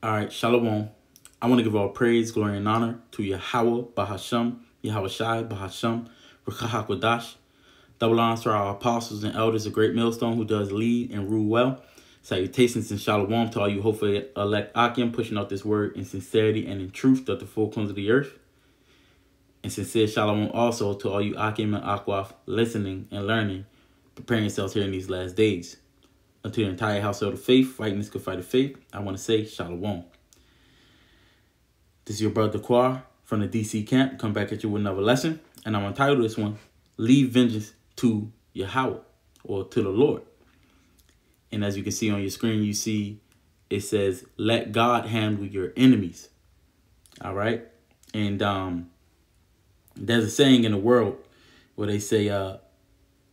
All right, Shalom. I want to give all praise, glory, and honor to Yahweh, Bahasham, Yahweh Shai, Bahasham, Rakahakwadash. Double honors to our apostles and elders, a great millstone who does lead and rule well. Salutations and shalom to all you hopefully elect Akim, pushing out this word in sincerity and in truth to the four corners of the earth. And sincere shalom also to all you Akim and Akwaf listening and learning, preparing yourselves here in these last days. Unto the entire household of faith, fighting this good fight of faith, I want to say shalom. This is your brother Quar from the DC camp. Come back at you with another lesson. And I'm going to title this one, Leave Vengeance to Yahweh, or to the Lord. And as you can see on your screen, you see it says, let God handle your enemies. All right. And there's a saying in the world where they say,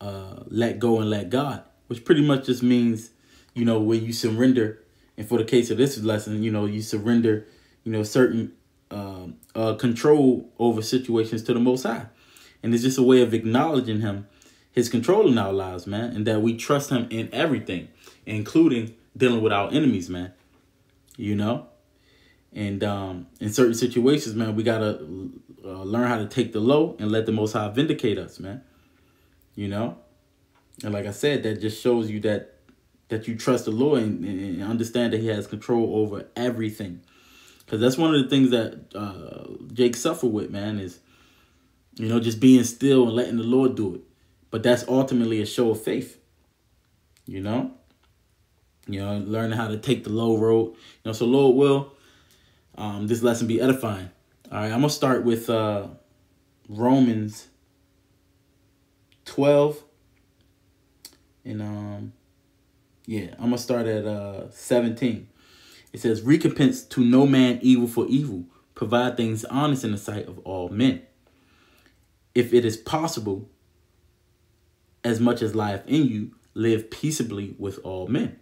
let go and let God, which pretty much just means, where you surrender. And for the case of this lesson, you surrender, certain control over situations to the Most High. And it's just a way of acknowledging him, his control in our lives, man, and that we trust him in everything, including dealing with our enemies, man, And in certain situations, man, we got to learn how to take the low and let the Most High vindicate us, man, And like I said, that just shows you that you trust the Lord and understand that he has control over everything. Because that's one of the things that Jake suffered with, man, is, just being still and letting the Lord do it. But that's ultimately a show of faith, learning how to take the low road. So Lord will, this lesson be edifying. All right, I'm going to start with Romans 12. And, I'm going to start at 17. It says, recompense to no man evil for evil. Provide things honest in the sight of all men. If it is possible, as much as lieth in you, live peaceably with all men.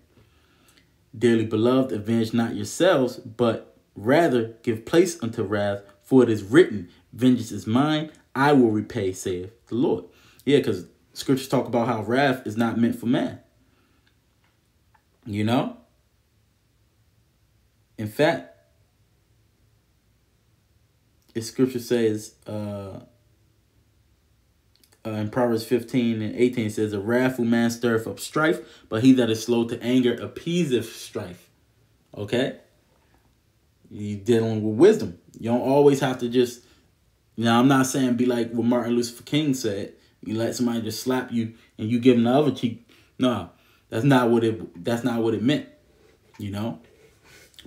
Dearly beloved, avenge not yourselves, but rather give place unto wrath, for it is written, vengeance is mine, I will repay, saith the Lord. Yeah, because scriptures talk about how wrath is not meant for man. In fact, the scripture says in Proverbs 15 and 18, it says, a wrathful man stirreth up strife, but he that is slow to anger appeaseth strife. Okay? You're dealing with wisdom. You don't always have to just, I'm not saying be like what Martin Luther King said. You let somebody just slap you and you give them the other cheek. No, that's not what it meant,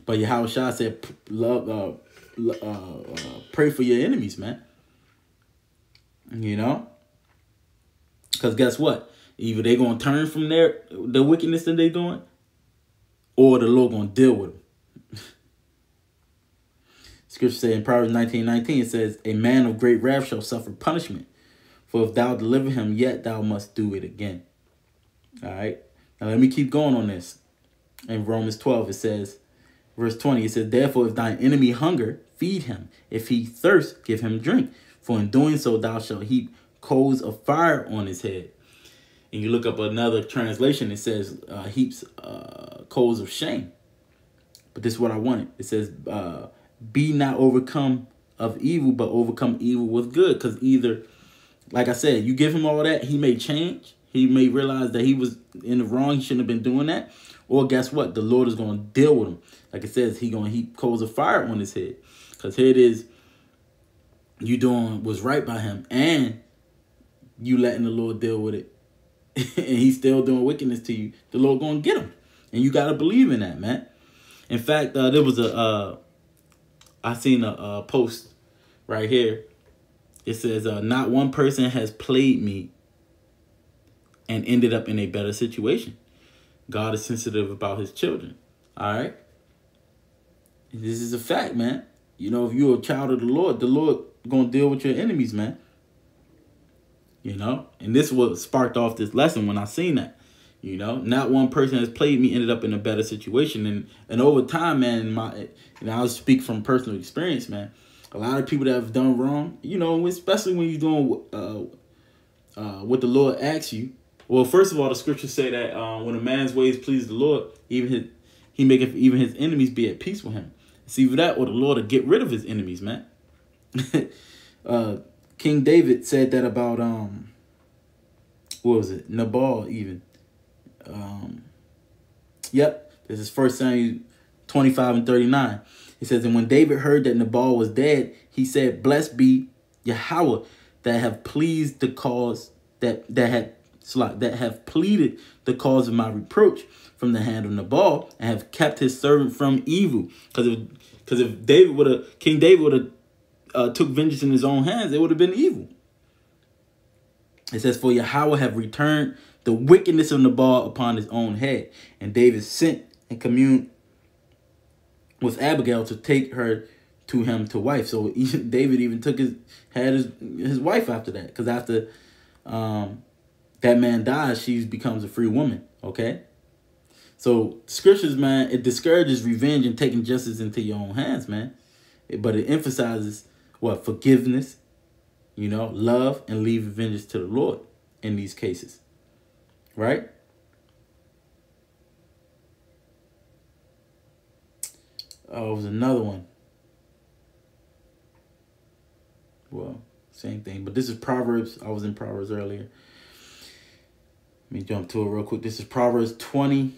But Yahweh Shah said, love, pray for your enemies, man. Because guess what? Either they're going to turn from the wickedness that they're doing, or the Lord going to deal with them. Scripture says in Proverbs 19:19, it says, a man of great wrath shall suffer punishment. For if thou deliver him, yet thou must do it again. All right. Now let me keep going on this. In Romans 12, it says, verse 20, it says, therefore, if thine enemy hunger, feed him. If he thirst, give him drink. For in doing so, thou shalt heap coals of fire on his head. And you look up another translation, it says heaps coals of shame. But this is what I wanted. It says, be not overcome of evil, but overcome evil with good. Because either, like I said, you give him all that, he may change. He may realize that he was in the wrong. He shouldn't have been doing that. Or guess what? The Lord is going to deal with him. Like it says, he going to heap coals of fire on his head. Because here it is, you doing what's right by him. And you letting the Lord deal with it. And he's still doing wickedness to you. The Lord going to get him. And you got to believe in that, man. In fact, there was I seen a post right here. It says, not one person has played me and ended up in a better situation. God is sensitive about his children. All right. This is a fact, man. If you're a child of the Lord going to deal with your enemies, man. And this was sparked off this lesson when I seen that. Not one person has played me, ended up in a better situation. And over time, man, I'll speak from personal experience, man. A lot of people that have done wrong, especially when you're doing what the Lord asks you. Well, first of all, the scriptures say that when a man's ways please the Lord, even he maketh even his enemies be at peace with him. It's either that or the Lord to get rid of his enemies, man. King David said that about what was it? Nabal even. Yep, this is 1 Samuel 25:39. It says, and when David heard that Nabal was dead, he said, blessed be Yahweh that have pleased the cause that have pleaded the cause of my reproach from the hand of Nabal and have kept his servant from evil. Because if King David would have took vengeance in his own hands, it would have been evil. It says, for Yahweh have returned the wickedness of Nabal upon his own head. And David sent and communed with Abigail to take her to him to wife. So David even had his wife after that. Because after that man dies, she becomes a free woman. Okay? So scriptures, man, it discourages revenge and taking justice into your own hands, man. But it emphasizes what? Forgiveness, love, and leave vengeance to the Lord in these cases. Right? Oh, it was another one. Well, same thing. But this is Proverbs. I was in Proverbs earlier. Let me jump to it real quick. This is Proverbs 20.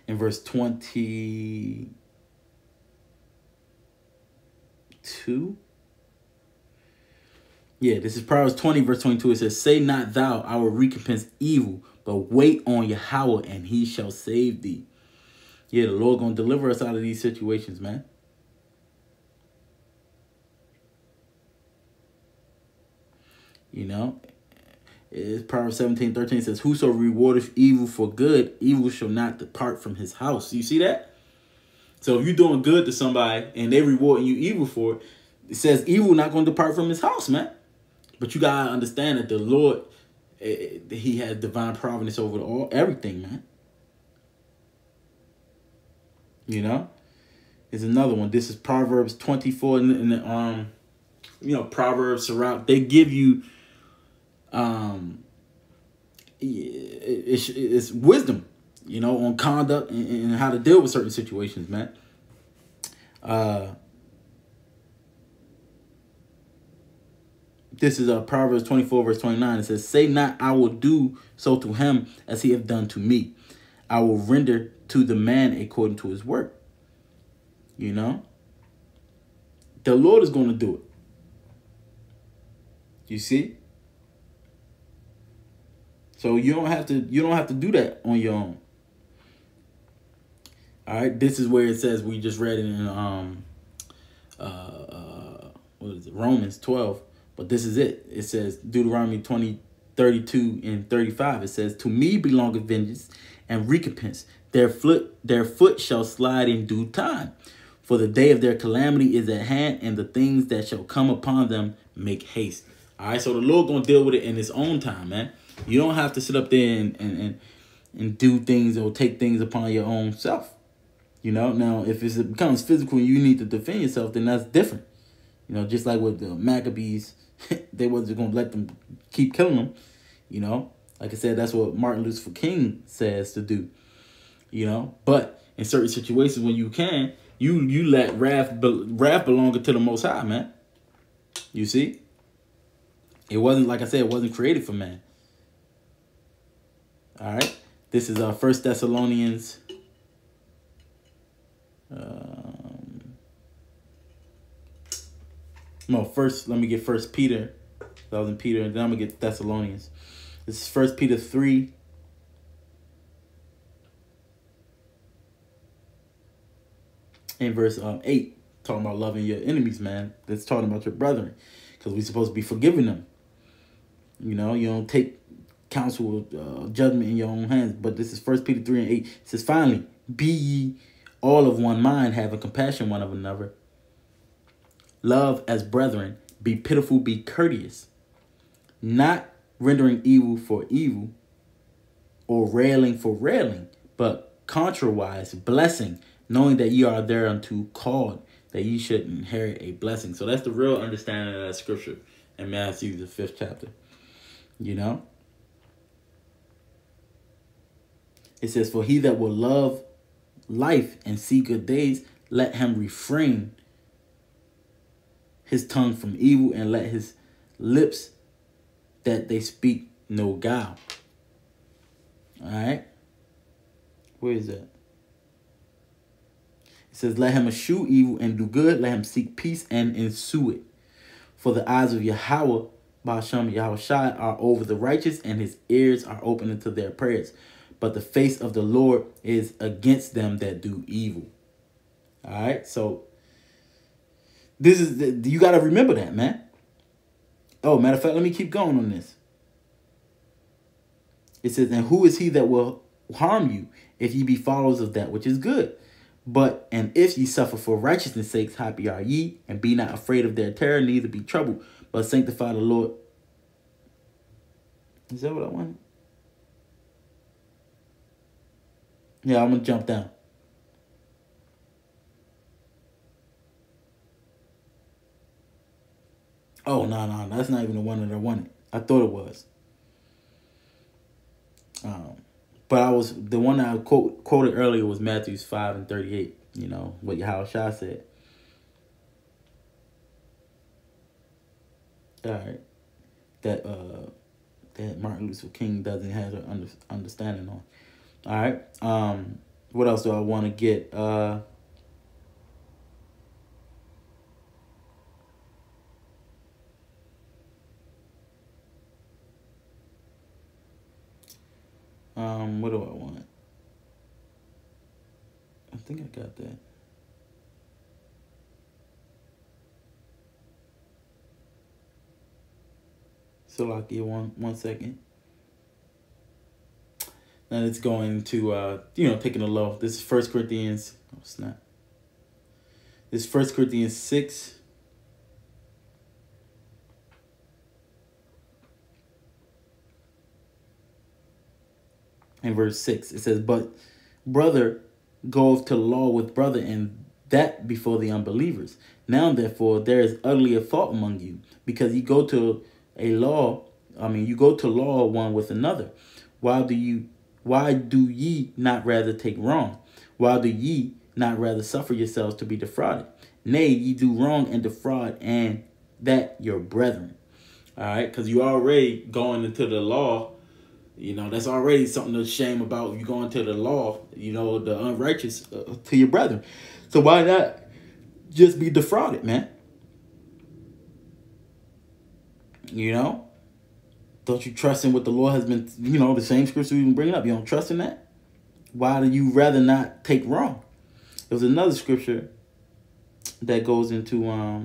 In verse 22. Yeah, this is Proverbs 20, verse 22. It says, say not thou, I will recompense evil, but wait on Yahweh, and he shall save thee. Yeah, the Lord going to deliver us out of these situations, man. It's Proverbs 17:13. It says, whoso rewardeth evil for good, evil shall not depart from his house. You see that? So if you're doing good to somebody and they rewarding you evil for it, it says evil not going to depart from his house, man. But you got to understand that the Lord, he has divine providence over everything, man. There's another one. This is Proverbs 24. And Proverbs, Sirach, they give you, it's wisdom, on conduct and how to deal with certain situations, man. This is Proverbs 24, verse 29. It says, say not, I will do so to him as he hath done to me. I will render to the man according to his work. The Lord is going to do it. You see? So you don't have to do that on your own. All right, this is where it says, we just read it in what is it? Romans 12. But this is it. It says Deuteronomy 20:32 and 35. It says, to me belongeth vengeance and recompense. Their foot shall slide in due time. For the day of their calamity is at hand, and the things that shall come upon them make haste. All right, so the Lord going to deal with it in his own time, man. You don't have to sit up there and do things or take things upon your own self. Now, if it becomes physical and you need to defend yourself, then that's different. Just like with the Maccabees, they wasn't going to let them keep killing them. Like I said, that's what Martin Luther King says to do. But in certain situations when you can, you let wrath belong to the Most High, man. You see? It wasn't, like I said, it wasn't created for man. All right. This is 1 Thessalonians. First, let me get 1 Peter. That was in Peter, and then I'm going to get Thessalonians. This is 1 Peter 3. In verse 8, talking about loving your enemies, man. That's talking about your brethren, because we're supposed to be forgiving them. You don't take counsel judgment in your own hands. But this is 1 Peter 3 and 8. It says, finally, be ye all of one mind, having compassion one of another. Love as brethren, be pitiful, be courteous, not rendering evil for evil or railing for railing, but contrariwise blessing, knowing that ye are thereunto called, that ye should inherit a blessing. So that's the real understanding of that scripture in Matthew, the 5th chapter. It says, for he that will love life and see good days, let him refrain his tongue from evil, and let his lips that they speak no guile. All right. Where is that? It says, let him eschew evil and do good. Let him seek peace and ensue it. For the eyes of Yahweh, Ba'ashem Yahweh Shai, are over the righteous, and his ears are open unto their prayers. But the face of the Lord is against them that do evil. All right. So this is, you got to remember that, man. Oh, matter of fact, let me keep going on this. It says, and who is he that will harm you if ye be followers of that which is good? But, and if ye suffer for righteousness' sakes, happy are ye, and be not afraid of their terror, neither be troubled, but sanctify the Lord. Is that what I wanted? Yeah, I'm going to jump down. Oh, no, that's not even the one that I wanted. I thought it was. But the one that I quoted earlier was Matthew 5:38. You know, what Yahweh Shai said. All right. That Martin Luther King doesn't have an understanding on. All right. What else do I want to get? What do I want? I think I got that. So like, give one second. Now it's going to taking a low. This is 1 Corinthians. Oh snap. This is 1 Corinthians 6. In verse 6, it says, but brother goeth to law with brother, and that before the unbelievers. Now, therefore, there is utterly a fault among you, because you go to law one with another. Why do ye not rather take wrong? Why do ye not rather suffer yourselves to be defrauded? Nay, ye do wrong and defraud, and that your brethren. All right, because you already going into the law. You know, that's already something to shame about. You going to the law, the unrighteous to your brethren. So why not just be defrauded, man? Don't you trust in what the Lord has been, the same scripture we've been bringing up. You don't trust in that? Why do you rather not take wrong? There was another scripture that goes into, how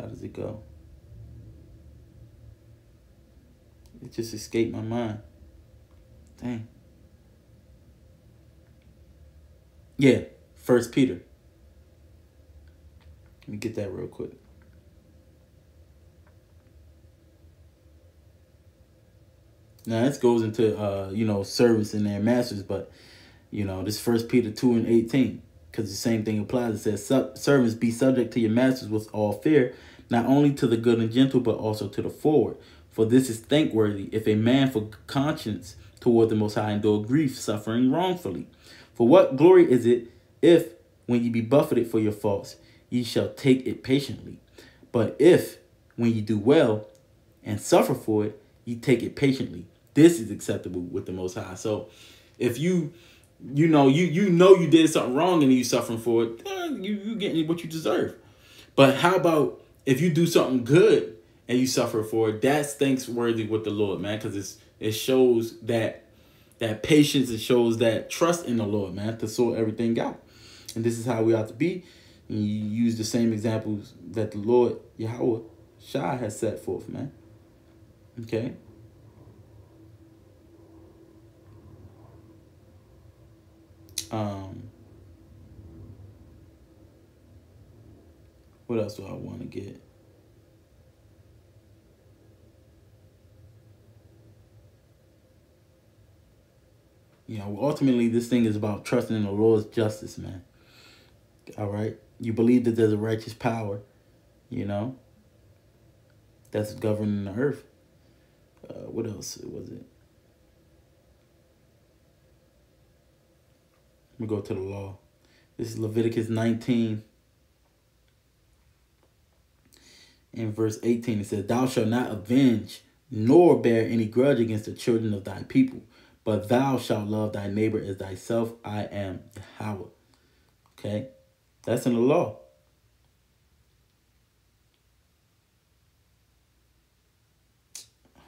does it go? It just escaped my mind. Dang. Yeah, 1 Peter. Let me get that real quick. Now, this goes into, service in their masters, but, this 1 Peter 2:18, because the same thing applies. It says, servants, be subject to your masters with all fear, not only to the good and gentle, but also to the forward. For this is thankworthy, if a man for conscience toward the Most High endure grief, suffering wrongfully. For what glory is it if, when ye be buffeted for your faults, ye shall take it patiently? But if, when ye do well and suffer for it, ye take it patiently, this is acceptable with the Most High. So, if you did something wrong and you suffering for it, you getting what you deserve. But how about if you do something good and you suffer for it? That's thanksworthy with the Lord, man, because it shows that patience. It shows that trust in the Lord, man, to sort everything out. And this is how we ought to be. And you use the same examples that the Lord Yahweh Shai has set forth, man. Okay. What else do I want to get? Ultimately, this thing is about trusting in the Lord's justice, man. All right? You believe that there's a righteous power, that's governing the earth. What else was it? me go to the law. This is Leviticus 19 and verse 18. It says, thou shalt not avenge nor bear any grudge against the children of thy people, but thou shalt love thy neighbor as thyself. I am Yahweh. Okay? That's in the law.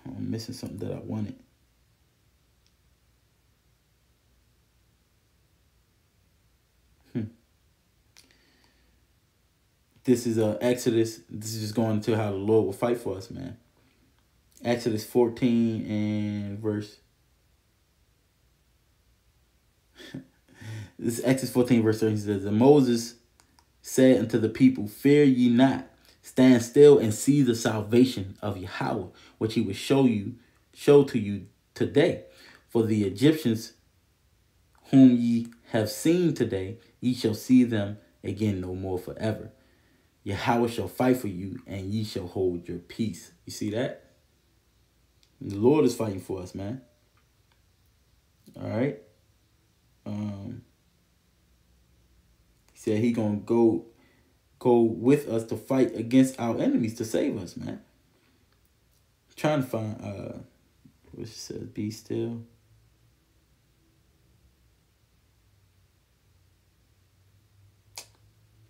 I'm missing something that I wanted. This is Exodus. This is just going into how the Lord will fight for us, man. Exodus 14 and verse. This is Exodus 14 verse 13. It says, and Moses said unto the people, fear ye not, stand still and see the salvation of Yahweh, which he will show to you today. For the Egyptians whom ye have seen today, ye shall see them again no more forever. Yahweh shall fight for you, and ye shall hold your peace. You see that? The Lord is fighting for us, man. All right. He said he gonna go with us to fight against our enemies to save us, man. I'm trying to find which says be still.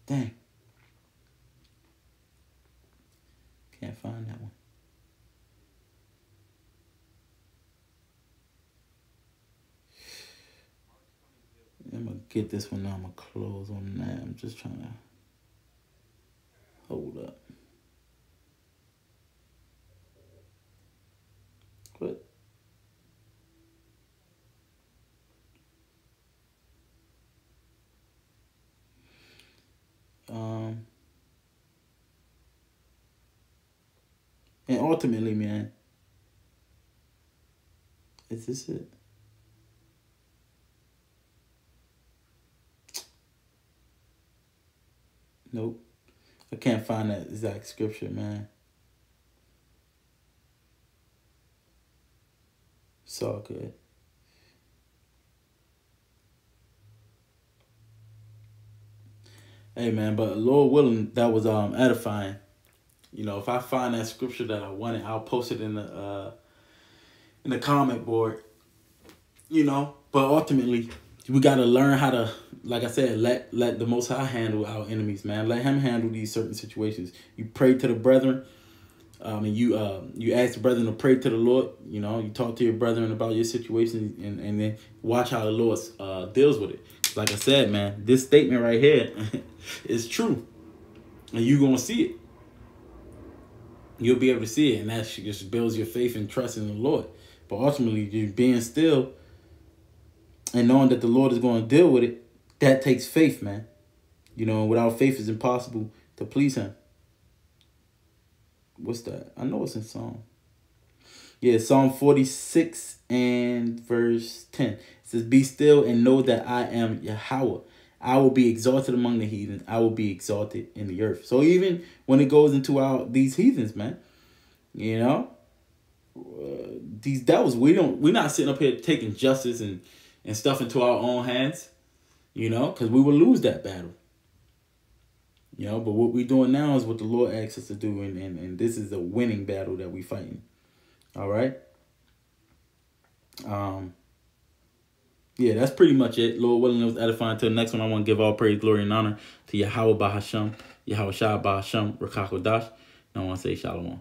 Dang. Can't find that one. I'm going to get this one now. I'm going to close on that. I'm just trying to hold up. What? And ultimately, man, is this it? Nope. I can't find that exact scripture, man. It's all good. Hey, man, but Lord willing, that was edifying. You know, if I find that scripture that I wanted, I'll post it in the comment board. You know, but ultimately, we got to learn how to, like I said, let the Most High handle our enemies, man. Let him handle these certain situations. You pray to the brethren, and you ask the brethren to pray to the Lord. You know, you talk to your brethren about your situation, and then watch how the Lord deals with it. Like I said, man, this statement right here is true, and you're going to see it. You'll be able to see it, and that just builds your faith and trust in the Lord. But ultimately, you're being still and knowing that the Lord is going to deal with it, that takes faith, man. You know, without faith, it's impossible to please him. What's that? I know it's in Psalm. Yeah, Psalm 46 and verse 10. It says, be still and know that I am Yahweh. I will be exalted among the heathens. I will be exalted in the earth. So even when it goes into these heathens, man, you know, these devils, we're not sitting up here taking justice and stuff into our own hands, you know, because we will lose that battle. You know, but what we're doing now is what the Lord asks us to do, and this is a winning battle that we're fighting. All right? Yeah, that's pretty much it. Lord willing, it was edifying. Until the next one, I want to give all praise, glory, and honor to Yahweh Bahasham, Yahweh Shah Bahasham, Rakakodash. And I want to say shalom.